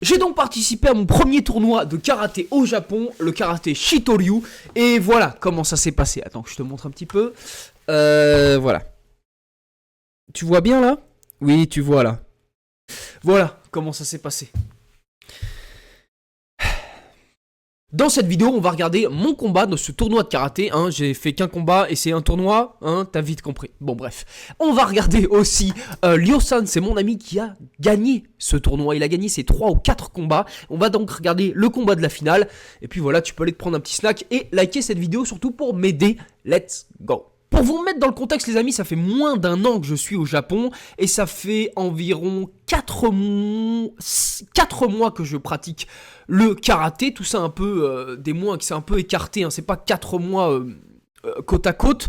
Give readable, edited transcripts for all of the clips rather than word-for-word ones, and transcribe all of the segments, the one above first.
J'ai donc participé à mon premier tournoi de karaté au Japon, le karaté Shitoryu, et voilà comment ça s'est passé. Attends que je te montre un petit peu. Voilà. Tu vois bien là? Oui, tu vois là. Voilà comment ça s'est passé. Dans cette vidéo, on va regarder mon combat dans ce tournoi de karaté. Hein. J'ai fait qu'un combat et c'est un tournoi, hein, t'as vite compris. Bon bref, on va regarder aussi Ryo-san, c'est mon ami qui a gagné ce tournoi. Il a gagné ses 3 ou 4 combats. On va donc regarder le combat de la finale. Et puis voilà, tu peux aller te prendre un petit snack et liker cette vidéo surtout pour m'aider. Let's go! Pour vous remettre dans le contexte les amis, ça fait moins d'1 an que je suis au Japon et ça fait environ 4 mois que je pratique le karaté. Tout ça un peu, des mois qui s'est un peu écarté, hein. C'est pas 4 mois côte à côte.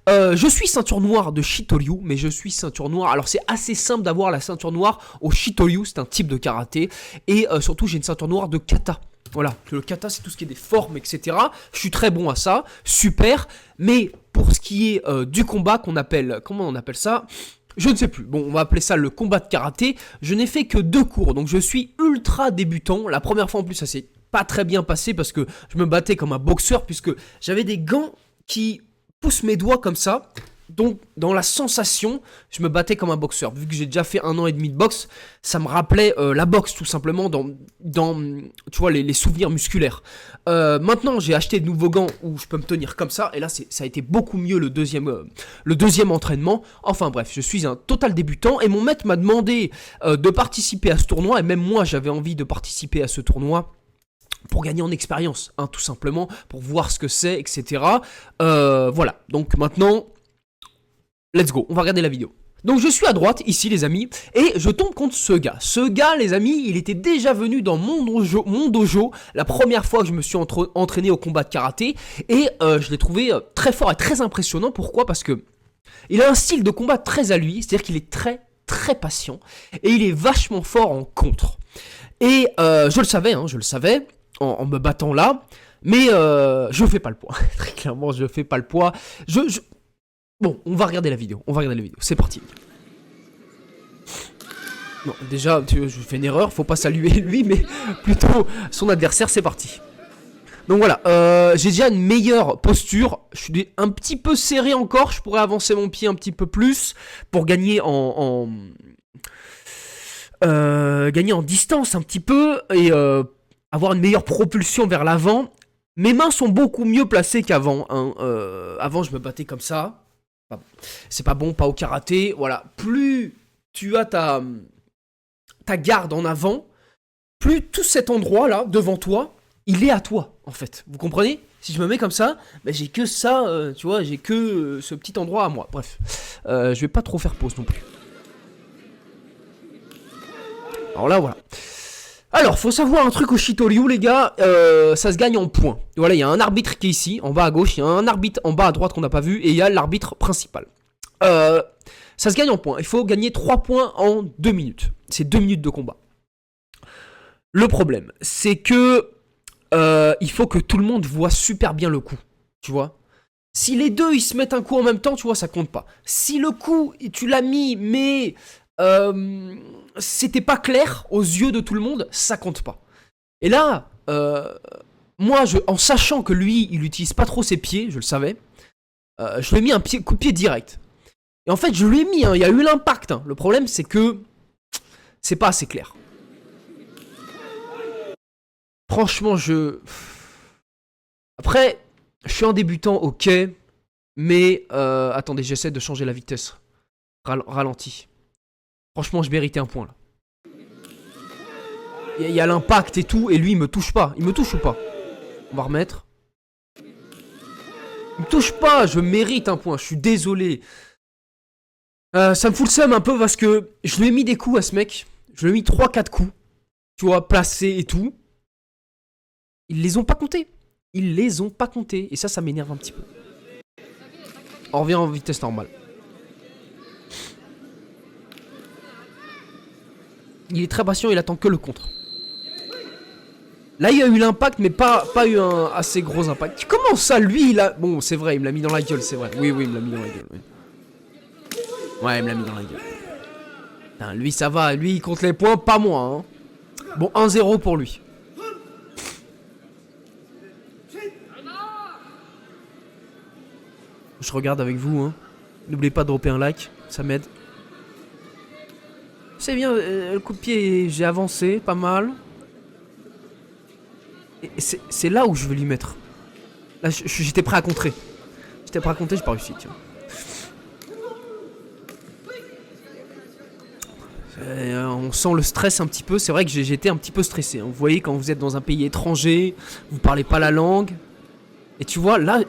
Je suis ceinture noire de Shitoryu, mais je suis ceinture noire. Alors c'est assez simple d'avoir la ceinture noire au Shitoryu, c'est un type de karaté. Et surtout j'ai une ceinture noire de kata. Voilà, le kata c'est tout ce qui est des formes, etc. Je suis très bon à ça, super. Mais pour ce qui est du combat qu'on appelle, comment on appelle ça? Je ne sais plus. Bon, on va appeler ça le combat de karaté. Je n'ai fait que 2 cours, donc je suis ultra débutant. La première fois en plus, ça s'est pas très bien passé parce que je me battais comme un boxeur puisque j'avais des gants qui poussent mes doigts comme ça. Donc, dans la sensation, je me battais comme un boxeur. Vu que j'ai déjà fait 1 an et demi de boxe, ça me rappelait la boxe, tout simplement, dans tu vois, les souvenirs musculaires. Maintenant, j'ai acheté de nouveaux gants où je peux me tenir comme ça. Et là, ça a été beaucoup mieux le deuxième entraînement. Enfin bref, je suis un total débutant. Et mon maître m'a demandé de participer à ce tournoi. Et même moi, j'avais envie de participer à ce tournoi pour gagner en expérience, hein, tout simplement, pour voir ce que c'est, etc. Voilà, donc maintenant... Let's go, on va regarder la vidéo. Donc je suis à droite, ici les amis, et je tombe contre ce gars. Ce gars, les amis, il était déjà venu dans mon dojo la première fois que je me suis entraîné au combat de karaté, et je l'ai trouvé très fort et très impressionnant. Pourquoi? Parce que il a un style de combat très à lui, c'est-à-dire qu'il est très très patient, et il est vachement fort en contre. Et je le savais, en me battant là, mais je fais pas le poids. Très clairement, je fais pas le poids. Bon, on va regarder la vidéo, c'est parti. Non, déjà, je fais une erreur, faut pas saluer lui, mais plutôt son adversaire, c'est parti. Donc voilà, j'ai déjà une meilleure posture, je suis un petit peu serré encore, je pourrais avancer mon pied un petit peu plus pour gagner gagner en distance un petit peu et avoir une meilleure propulsion vers l'avant. Mes mains sont beaucoup mieux placées qu'avant, hein. Avant, je me battais comme ça. C'est pas bon, pas au karaté. Voilà, plus tu as ta garde en avant, plus tout cet endroit là devant toi, il est à toi en fait. Vous comprenez? Si je me mets comme ça, ben j'ai que ça, tu vois, j'ai que ce petit endroit à moi. Bref, je vais pas trop faire pause non plus. Alors là, voilà. Alors, faut savoir un truc au Shitoryu, les gars, ça se gagne en points. Voilà, il y a un arbitre qui est ici, en bas à gauche, il y a un arbitre en bas à droite qu'on n'a pas vu, et il y a l'arbitre principal. Ça se gagne en points. Il faut gagner 3 points en 2 minutes. C'est 2 minutes de combat. Le problème, c'est que il faut que tout le monde voit super bien le coup, tu vois. Si les deux, ils se mettent un coup en même temps, tu vois, ça compte pas. Si le coup, tu l'as mis, mais... c'était pas clair aux yeux de tout le monde, ça compte pas. Et là, moi, en sachant que lui, il utilise pas trop ses pieds, je le savais, je lui ai mis un coup de pied direct. Et en fait, je lui ai mis, hein, il y a eu l'impact. Hein. Le problème, c'est que c'est pas assez clair. Franchement, Après, je suis un débutant, ok, mais attendez, j'essaie de changer la vitesse. Ralenti. Franchement, je méritais un point là. Il y a l'impact et tout, et lui il me touche pas. Il me touche ou pas? On va remettre. Il me touche pas, je mérite un point, je suis désolé. Ça me fout le seum un peu parce que je lui ai mis des coups à ce mec. Je lui ai mis 3-4 coups. Tu vois, placés et tout. Ils les ont pas comptés. Et ça m'énerve un petit peu. On revient en vitesse normale. Il est très patient, il attend que le contre. Là, il y a eu l'impact, mais pas eu un assez gros impact. Comment ça, lui, il a... Bon, c'est vrai, il me l'a mis dans la gueule, c'est vrai. Oui, il me l'a mis dans la gueule. Oui. Ouais, il me l'a mis dans la gueule. Putain, lui, ça va. Lui, il compte les points, pas moi. Hein. Bon, 1-0 pour lui. Je regarde avec vous, hein. N'oubliez pas de dropper un like, ça m'aide. C'est bien, le coup de pied, j'ai avancé, pas mal. Et c'est là où je veux lui mettre. Là, j'étais prêt à contrer. J'étais prêt à contrer, j'ai pas réussi, tiens. On sent le stress un petit peu. C'est vrai que j'étais un petit peu stressé, hein. Vous voyez, quand vous êtes dans un pays étranger, vous parlez pas la langue. Et tu vois, là...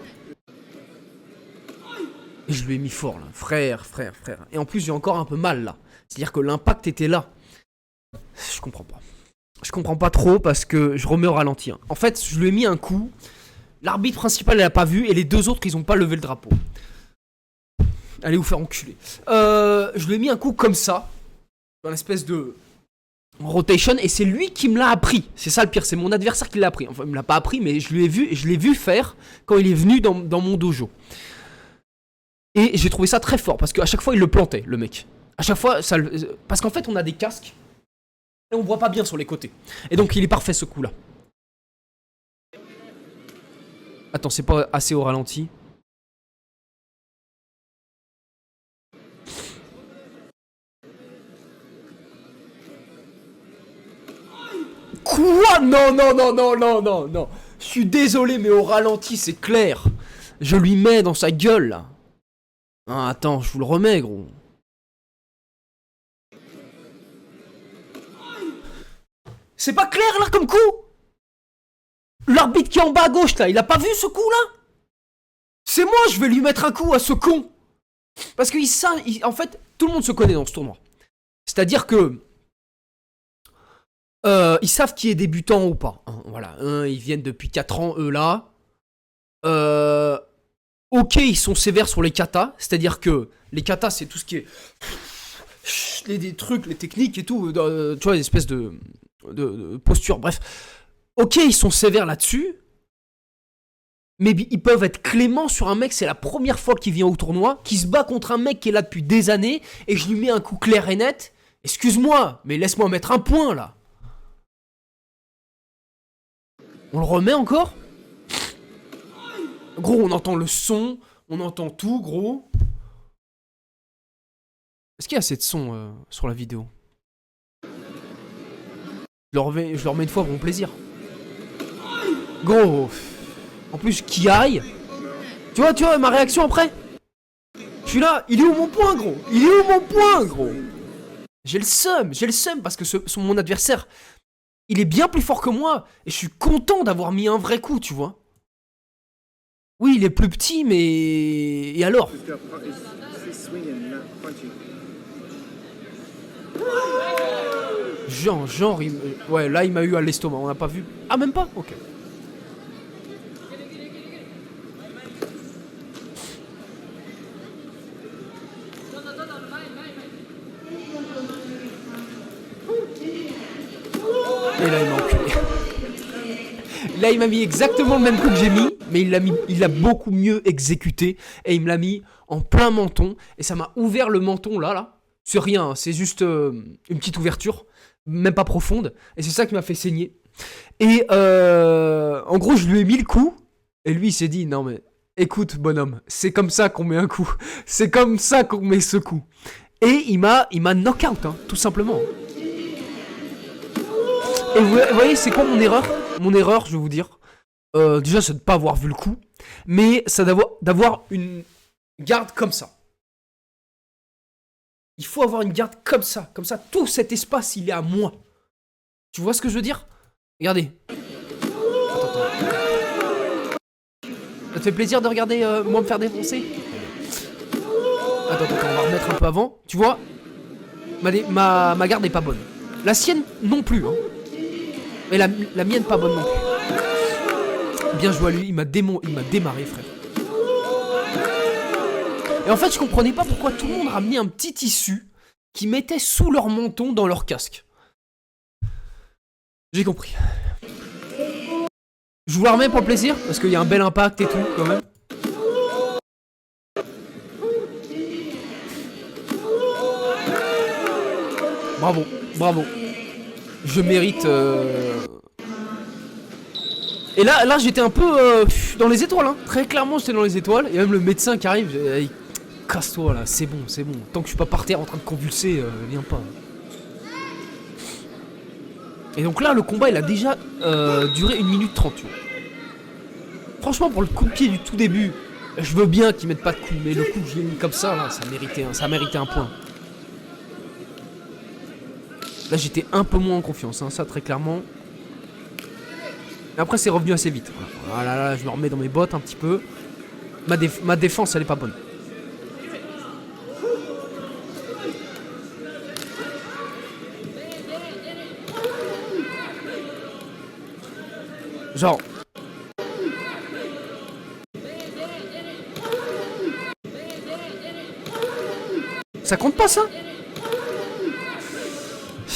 Et je lui ai mis fort, là. Frère. Et en plus, j'ai encore un peu mal, là. C'est-à-dire que l'impact était là. Je comprends pas. Je comprends pas trop parce que je remets au ralenti, hein. En fait, je lui ai mis un coup. L'arbitre principal, elle a pas vu. Et les deux autres, ils ont pas levé le drapeau. Allez vous faire enculer. Je lui ai mis un coup comme ça. Dans l'espèce de rotation. Et c'est lui qui me l'a appris. C'est ça le pire. C'est mon adversaire qui l'a appris. Enfin, il me l'a pas appris, mais je l'ai vu faire quand il est venu dans mon dojo. Et j'ai trouvé ça très fort. Parce qu'à chaque fois, il le plantait, le mec. À chaque fois, ça le... Parce qu'en fait, on a des casques. Et on voit pas bien sur les côtés. Et donc, il est parfait, ce coup-là. Attends, c'est pas assez au ralenti. Quoi? Non. Je suis désolé, mais au ralenti, c'est clair. Je lui mets dans sa gueule, là. Ah, attends, je vous le remets, gros. C'est pas clair, là, comme coup? L'arbitre qui est en bas à gauche, là, il a pas vu ce coup-là? C'est moi, je vais lui mettre un coup à ce con. Parce que en fait, tout le monde se connaît dans ce tournoi. C'est-à-dire que... ils savent qui est débutant ou pas. Hein, voilà, ils viennent depuis 4 ans, eux là. Ok, ils sont sévères sur les katas. C'est-à-dire que les katas, c'est tout ce qui est... des trucs, les techniques et tout. Tu vois, une espèce de posture, bref. Ok, ils sont sévères là-dessus. Mais ils peuvent être cléments sur un mec, c'est la première fois qu'il vient au tournoi, qui se bat contre un mec qui est là depuis des années, et je lui mets un coup clair et net. Excuse-moi, mais laisse-moi mettre un point, là. On le remet encore? Gros, on entend le son, on entend tout, gros. Est-ce qu'il y a assez de son sur la vidéo? Je le remets une fois pour mon plaisir. Gros. En plus, qui aille. Tu vois, ma réaction après? Je suis là, il est où mon point, gros? Il est où mon point, gros? J'ai le seum parce que mon adversaire, il est bien plus fort que moi. Et je suis content d'avoir mis un vrai coup, tu vois. Oui, il est plus petit, mais... Et alors? Genre, ouais, là, il m'a eu à l'estomac, on n'a pas vu. Ah, même pas? Ok. Et là, il m'a enculé. Là, il m'a mis exactement le même coup que j'ai mis, mais il l'a beaucoup mieux exécuté. Et il me l'a mis en plein menton. Et ça m'a ouvert le menton, là. C'est rien, hein, c'est juste une petite ouverture, même pas profonde. Et c'est ça qui m'a fait saigner. Et en gros, je lui ai mis le coup. Et lui, il s'est dit, non mais, écoute, bonhomme, c'est comme ça qu'on met un coup. C'est comme ça qu'on met ce coup. Et il m'a knock-out, hein, tout simplement. Et vous voyez, c'est quoi mon erreur? Mon erreur, je vais vous dire. Déjà, c'est de ne pas avoir vu le coup. Mais c'est d'avoir une garde comme ça. Il faut avoir une garde comme ça. Comme ça, tout cet espace, il est à moi. Tu vois ce que je veux dire? Regardez. Attends. Ça te fait plaisir de regarder moi me faire défoncer? Attends, on va remettre un peu avant. Tu vois? Ma garde n'est pas bonne. La sienne non plus, hein. Mais la mienne pas bonne non plus. Bien joué à lui, il m'a démarré, frère. Et en fait, je comprenais pas pourquoi tout le monde ramenait un petit tissu qui mettait sous leur menton dans leur casque. J'ai compris. Je vous la remets pour le plaisir, parce qu'il y a un bel impact et tout, quand même. Bravo. Je mérite... Et là j'étais un peu dans les étoiles, hein. Très clairement j'étais dans les étoiles. Et même le médecin qui arrive, il... casse-toi là, c'est bon, c'est bon. Tant que je suis pas par terre en train de convulser, viens pas. Et donc là le combat il a déjà duré 1 minute 30, tu vois. Franchement pour le coup de pied du tout début, je veux bien qu'ils mettent pas de coup, mais le coup que j'ai mis comme ça là, ça méritait un point. Là j'étais un peu moins en confiance, hein, ça très clairement. Et après c'est revenu assez vite. Voilà, là je me remets dans mes bottes un petit peu. Ma défense elle est pas bonne. Genre... Ça compte pas ça? Je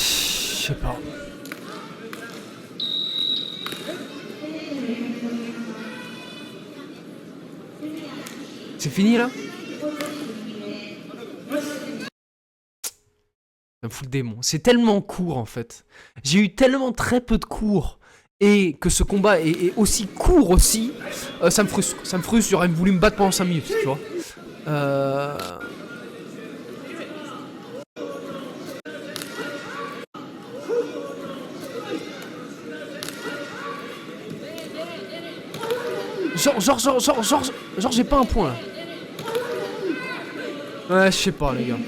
sais pas. C'est fini là? Ça me fout le démon. C'est tellement court en fait. J'ai eu tellement très peu de cours. Et que ce combat est aussi court aussi. Ça me frustre. Ça me frustre. J'aurais voulu me battre pendant 5 minutes, tu vois. Genre j'ai pas un point là. Ouais, je sais pas les gars.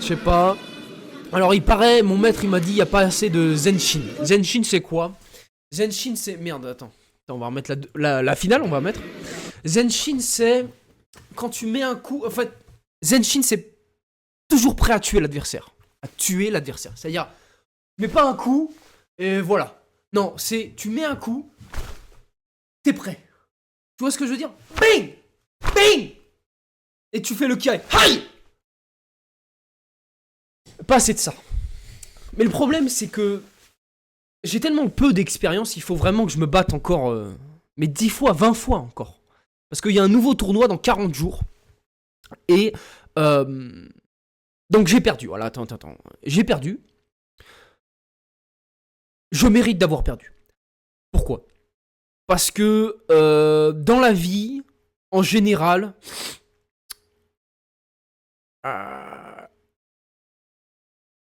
Je sais pas. Alors il paraît, mon maître il m'a dit il y a pas assez de Zenshin. Zenshin c'est quoi? Zenshin c'est... Merde, attends, on va remettre la finale, on va mettre. Zenshin c'est... Quand tu mets un coup... En fait, Zenshin c'est toujours prêt à tuer l'adversaire. À tuer l'adversaire. C'est-à-dire, tu mets pas un coup et voilà. Non, c'est... Tu mets un coup, t'es prêt. Tu vois ce que je veux dire? Bing! Bing! Et tu fais le kiai. Aïe! Pas assez de ça. Mais le problème, c'est que j'ai tellement peu d'expérience, il faut vraiment que je me batte encore, mais 10 fois, 20 fois encore. Parce qu'il y a un nouveau tournoi dans 40 jours. Et donc j'ai perdu. Voilà, attends. J'ai perdu. Je mérite d'avoir perdu. Pourquoi? Parce que dans la vie, en général...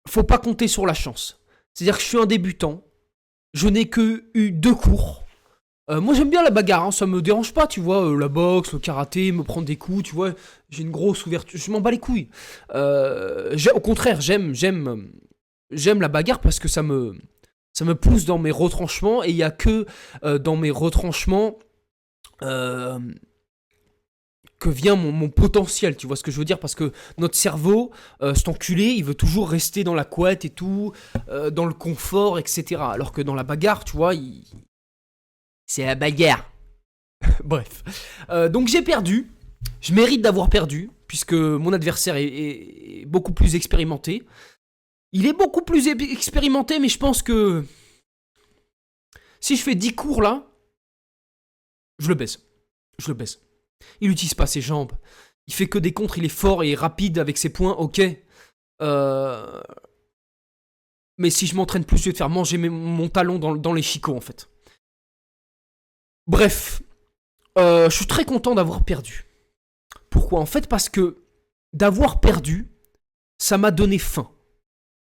faut pas compter sur la chance. C'est-à-dire que je suis un débutant, je n'ai que eu 2 cours. Moi j'aime bien la bagarre, hein, ça me dérange pas, tu vois, la boxe, le karaté, me prendre des coups, tu vois, j'ai une grosse ouverture, je m'en bats les couilles. Au contraire, j'aime la bagarre parce que ça me pousse dans mes retranchements, et il y a que dans mes retranchements que vient mon potentiel, tu vois ce que je veux dire? Parce que notre cerveau, cet enculé, il veut toujours rester dans la couette et tout, dans le confort, etc. Alors que dans la bagarre, tu vois, c'est la bagarre. Bref. Donc j'ai perdu. Je mérite d'avoir perdu, puisque mon adversaire est beaucoup plus expérimenté. Il est beaucoup plus expérimenté, mais je pense que... Si je fais 10 cours là, je le baise. Il n'utilise pas ses jambes. Il fait que des contres, il est fort et rapide avec ses poings, ok. Mais si je m'entraîne plus, je vais te faire manger mon talon dans les chicots, en fait. Bref. Je suis très content d'avoir perdu. Pourquoi? En fait, parce que d'avoir perdu, ça m'a donné faim.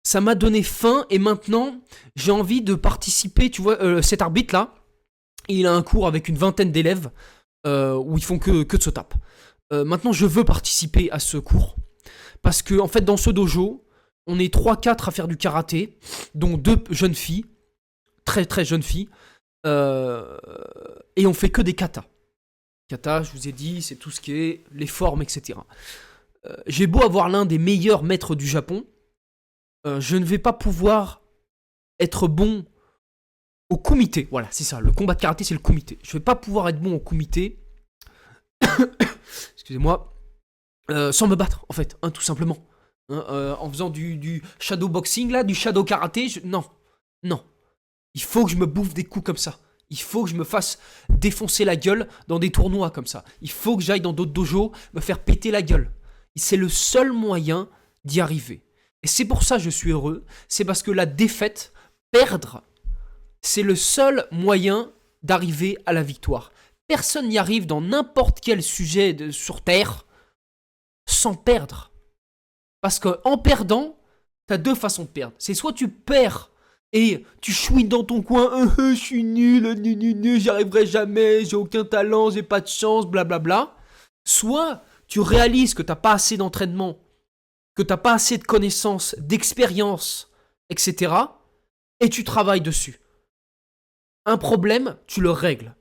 Ça m'a donné faim, et maintenant, j'ai envie de participer. Tu vois, cet arbitre-là, il a un cours avec une vingtaine d'élèves. Où ils font que de se tape. Maintenant, je veux participer à ce cours. Parce que, en fait, dans ce dojo, on est 3-4 à faire du karaté, dont 2 jeunes filles, très très jeunes filles, et on fait que des katas. Kata, je vous ai dit, c'est tout ce qui est les formes, etc. J'ai beau avoir l'un des meilleurs maîtres du Japon, je ne vais pas pouvoir être bon au kumite. Voilà, c'est ça, le combat de karaté, c'est le kumite. Je vais pas pouvoir être bon au kumite, excusez-moi, sans me battre, en fait, hein, tout simplement. Hein, en faisant du shadow boxing, là, du shadow karaté, non. Il faut que je me bouffe des coups comme ça. Il faut que je me fasse défoncer la gueule dans des tournois comme ça. Il faut que j'aille dans d'autres dojos me faire péter la gueule. C'est le seul moyen d'y arriver. Et c'est pour ça que je suis heureux. C'est parce que la défaite Perdre, c'est le seul moyen d'arriver à la victoire. Personne n'y arrive dans n'importe quel sujet sur Terre sans perdre. Parce qu'en perdant, t'as deux façons de perdre. C'est soit tu perds et tu chouines dans ton coin, je suis nul, j'y arriverai jamais, j'ai aucun talent, j'ai pas de chance, blablabla. Soit tu réalises que t'as pas assez d'entraînement, que t'as pas assez de connaissances, d'expérience, etc. Et tu travailles dessus. Un problème, tu le règles.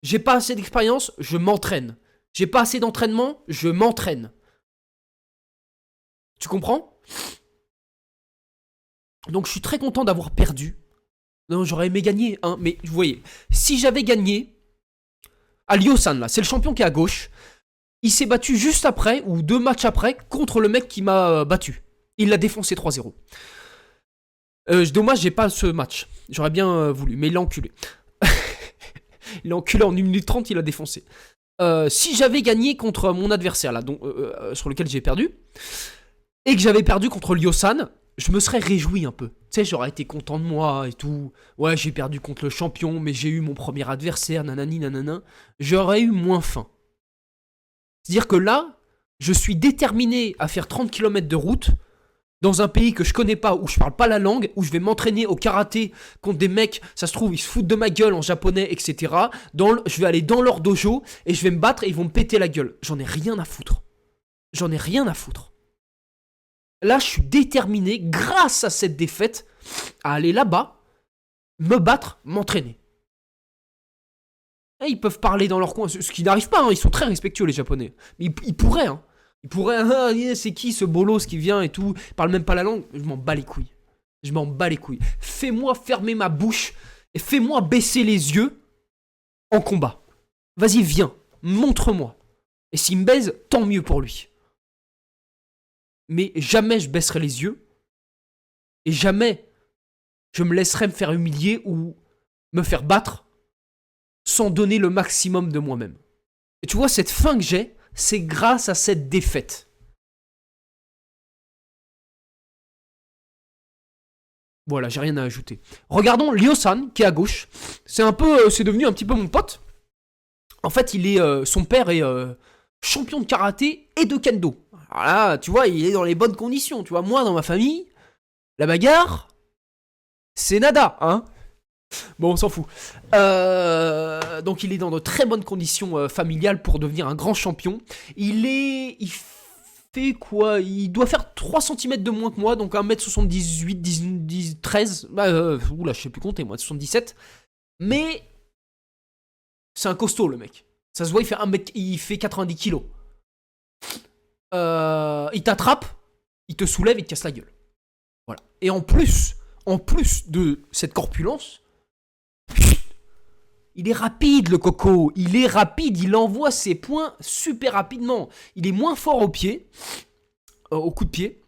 J'ai pas assez d'expérience, je m'entraîne. J'ai pas assez d'entraînement, je m'entraîne. Tu comprends ? Donc je suis très content d'avoir perdu. Non, j'aurais aimé gagner, hein, mais vous voyez, si j'avais gagné, à Lyosan, là, c'est le champion qui est à gauche, il s'est battu juste après, ou 2 matchs après, contre le mec qui m'a battu. Il l'a défoncé 3-0. Dommage, j'ai pas ce match. J'aurais bien voulu, mais il l'a enculé. Il l'a enculé en 1 minute 30, il l'a défoncé. Si j'avais gagné contre mon adversaire, là, sur lequel j'ai perdu, et que j'avais perdu contre Lyosan, je me serais réjoui un peu. Tu sais, j'aurais été content de moi et tout. Ouais, j'ai perdu contre le champion, mais j'ai eu mon premier adversaire, nanani, nanana. J'aurais eu moins faim. C'est-à-dire que là, je suis déterminé à faire 30 km de route dans un pays que je connais pas, où je parle pas la langue, où je vais m'entraîner au karaté contre des mecs, ça se trouve, ils se foutent de ma gueule en japonais, etc. Je vais aller dans leur dojo et je vais me battre et ils vont me péter la gueule. J'en ai rien à foutre. J'en ai rien à foutre. Là, je suis déterminé, grâce à cette défaite, à aller là-bas, me battre, m'entraîner. Et ils peuvent parler dans leur coin, ce qui n'arrive pas, hein, ils sont très respectueux les Japonais. Mais ils pourraient, hein. Ils pourraient, c'est qui ce bolos qui vient et tout, il parle même pas la langue. Je m'en bats les couilles. Je m'en bats les couilles. Fais-moi fermer ma bouche et fais-moi baisser les yeux en combat. Vas-y, viens, montre-moi. Et s'il me baise, tant mieux pour lui. Mais jamais je baisserai les yeux et jamais je me laisserai me faire humilier ou me faire battre sans donner le maximum de moi-même. Et tu vois, cette faim que j'ai, c'est grâce à cette défaite. Voilà, j'ai rien à ajouter. Regardons Lyosan, qui est à gauche. C'est devenu un petit peu mon pote. En fait, son père est champion de karaté et de kendo. Alors là, tu vois, il est dans les bonnes conditions. Tu vois, moi, dans ma famille, la bagarre, c'est nada, hein. Bon, on s'en fout. Donc, il est dans de très bonnes conditions familiales pour devenir un grand champion. Il fait quoi ? Il doit faire 3 cm de moins que moi, donc 1m78, 13. Oula, je sais plus compter, moi, 77. Mais c'est un costaud, le mec. Ça se voit, il fait 90 kilos. Il t'attrape, il te soulève, il te casse la gueule. Voilà. Et en plus de cette corpulence, il est rapide, le coco. Il est rapide, il envoie ses points super rapidement. Il est moins fort au pied, au coup de pied.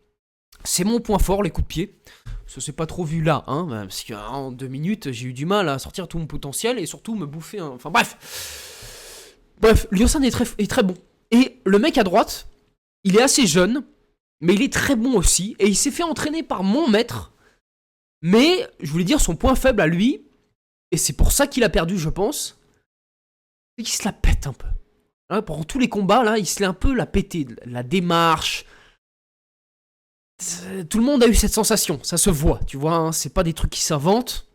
C'est mon point fort, les coups de pied. Ça s'est pas trop vu là, hein, parce qu'en 2 minutes, j'ai eu du mal à sortir tout mon potentiel et surtout me bouffer un... Enfin bref. Bref, Lyosan est très bon. Et le mec à droite, il est assez jeune, mais il est très bon aussi. Et il s'est fait entraîner par mon maître. Mais, je voulais dire, son point faible à lui, et c'est pour ça qu'il a perdu, je pense, c'est qu'il se la pète un peu. Là, pendant tous les combats, là, il se l'est un peu la pété. La démarche. Tout le monde a eu cette sensation, ça se voit, tu vois, hein, c'est pas des trucs qui s'inventent.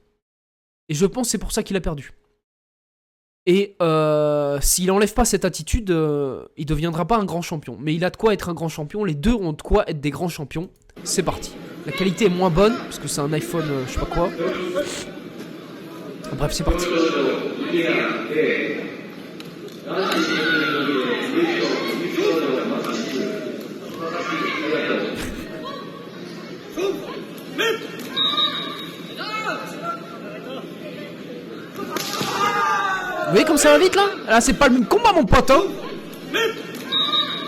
Et je pense que c'est pour ça qu'il a perdu. Et s'il enlève pas cette attitude, il deviendra pas un grand champion. Mais il a de quoi être un grand champion, les deux ont de quoi être des grands champions. C'est parti. La qualité est moins bonne, parce que c'est un iPhone, je sais pas quoi. Bref, c'est parti. Vous voyez comme ça va vite là ? Là c'est pas le même combat mon pote hein.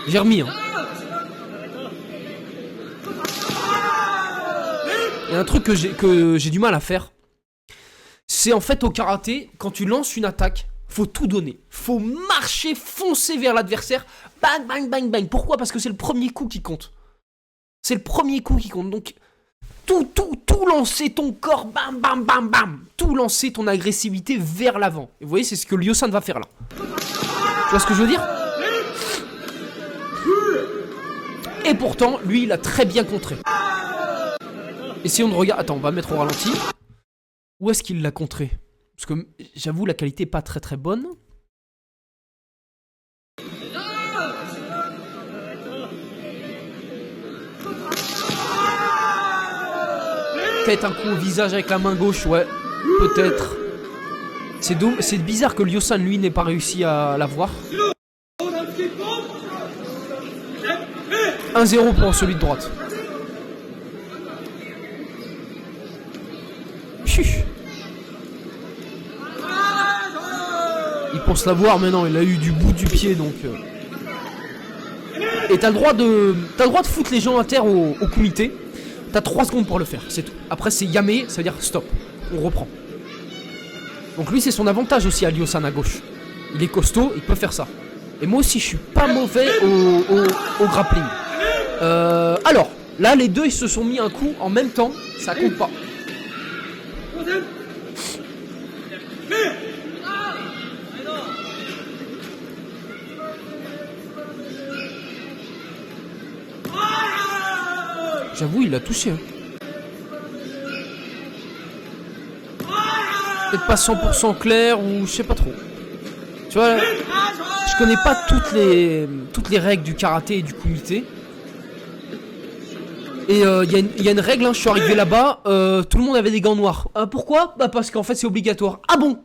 J'ai remis hein. Il y a un truc que j'ai du mal à faire. C'est en fait au karaté, quand tu lances une attaque, faut tout donner. Faut marcher, foncer vers l'adversaire. Bang, bang, bang, bang. Pourquoi ? Parce que c'est le premier coup qui compte. C'est le premier coup qui compte. Donc, tout lancer ton corps, bam, bam, bam, bam. Tout lancer ton agressivité vers l'avant. Et vous voyez, c'est ce que Ryosan va faire là. Tu vois ce que je veux dire? Et pourtant, lui, il a très bien contré. Essayons de regarder. Attends, on va mettre au ralenti. Où est-ce qu'il l'a contré? Parce que j'avoue, la qualité est pas très très bonne. Peut-être un coup au visage avec la main gauche, ouais. Peut-être. C'est bizarre que Ryosan, lui, n'ait pas réussi à l'avoir. 1-0 pour celui de droite. Chuch. Il pense l'avoir, mais non, il a eu du bout du pied, donc... Et t'as le droit de foutre les gens à terre au comité. T'as 3 secondes pour le faire, c'est tout. Après, c'est yamé, ça veut dire stop. On reprend. Donc lui, c'est son avantage aussi à Ryosan à gauche. Il est costaud, il peut faire ça. Et moi aussi, je suis pas mauvais au grappling. Alors, là, les deux, ils se sont mis un coup en même temps. Ça compte pas. J'avoue, il l'a touché. Hein. Peut-être pas 100% clair ou je sais pas trop. Tu vois, je connais pas toutes les règles du karaté et du kumité. Et il y a une règle, hein, je suis arrivé là-bas, tout le monde avait des gants noirs. Pourquoi? Bah parce qu'en fait c'est obligatoire. Ah bon?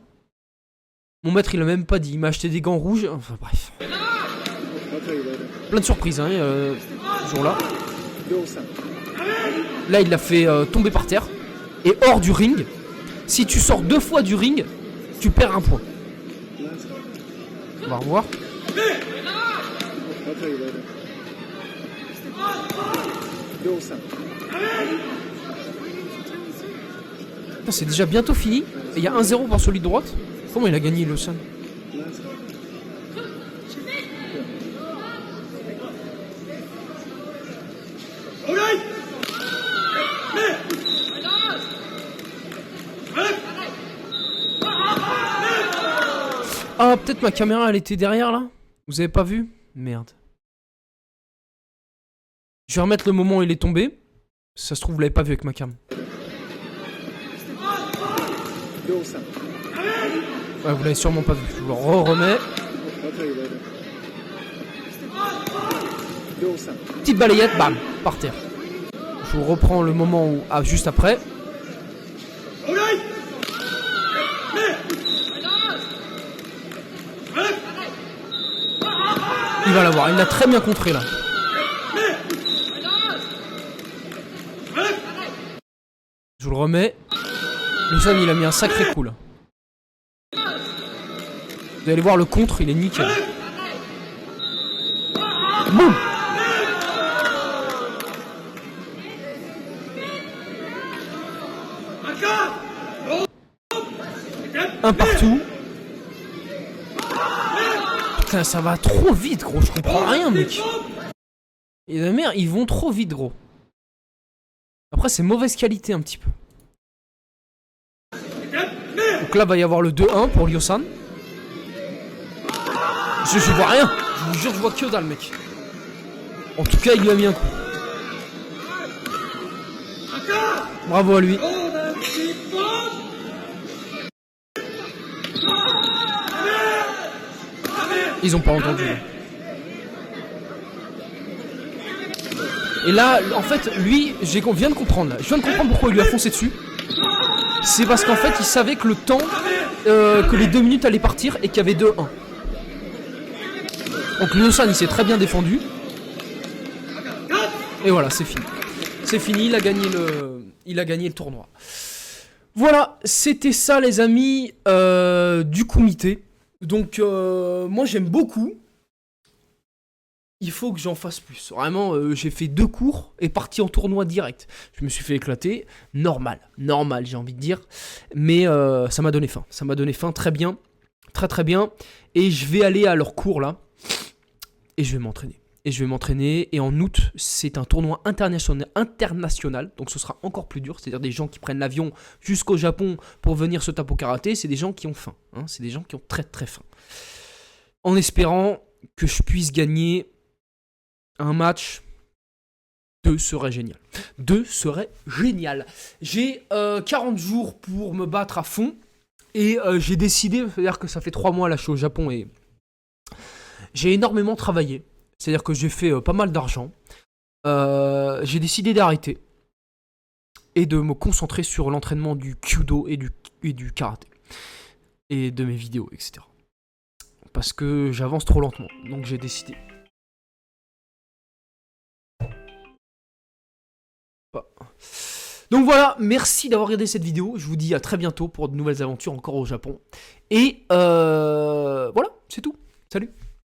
Mon maître il a même pas dit, il m'a acheté des gants rouges. Enfin bref. Plein de surprises, hein, ce jour-là. Là il l'a fait tomber par terre. Et hors du ring. Si tu sors 2 fois du ring, tu perds un point. On va revoir. C'est déjà bientôt fini. Et il y a 1-0 pour celui de droite. Comment il a gagné le Sun? Ah, peut-être ma caméra elle était derrière là. Vous avez pas vu? Merde. Je vais remettre le moment où il est tombé. Ça se trouve, vous l'avez pas vu avec ma cam. Ouais, vous l'avez sûrement pas vu. Je vous le remets. Petite balayette, bam, par terre. Je vous reprends le moment où... Ah, juste après. Il va l'avoir, il l'a très bien contré là. Je vous le remets. Le Sam il a mis un sacré coup là. Vous allez voir le contre, il est nickel. Boum. Un partout. Putain, ça va trop vite, gros. Je comprends rien, mec. Et la merde, ils vont trop vite, gros. Après, c'est mauvaise qualité, un petit peu. Donc là, va y avoir le 2-1 pour Ryosan. Je vois rien. Je vous jure, je vois que dalle, mec. En tout cas, il lui a mis un coup. Bravo à lui. Ils ont pas entendu. Et là, en fait, lui, je viens de comprendre. Je viens de comprendre pourquoi il lui a foncé dessus. C'est parce qu'en fait, il savait que le temps, que les 2 minutes allaient partir et qu'il y avait 2-1. Donc Ryosan, il s'est très bien défendu. Et voilà, c'est fini. C'est fini, il a gagné le tournoi. Voilà, c'était ça, les amis, du kumité. Donc, moi, j'aime beaucoup. Il faut que j'en fasse plus. Vraiment, j'ai fait 2 cours et parti en tournoi direct. Je me suis fait éclater. Normal, j'ai envie de dire. Mais ça m'a donné faim. Ça m'a donné faim, très bien. Très très bien. Et je vais aller à leur cours là. Et je vais m'entraîner. et je vais m'entraîner. Et en août, c'est un tournoi international, donc ce sera encore plus dur. C'est-à-dire des gens qui prennent l'avion jusqu'au Japon pour venir se taper au karaté, c'est des gens qui ont faim. Hein, c'est des gens qui ont très très faim. En espérant que je puisse gagner un match, 2 serait génial. 2 serait génial. J'ai 40 jours pour me battre à fond. Et j'ai décidé, c'est-à-dire que ça fait 3 mois là je suis au Japon et j'ai énormément travaillé. C'est-à-dire que j'ai fait pas mal d'argent. J'ai décidé d'arrêter et de me concentrer sur l'entraînement du Kyudo et du karaté. Et de mes vidéos, etc. Parce que j'avance trop lentement. Donc j'ai décidé. Donc voilà, merci d'avoir regardé cette vidéo. Je vous dis à très bientôt pour de nouvelles aventures encore au Japon. Et voilà, c'est tout. Salut.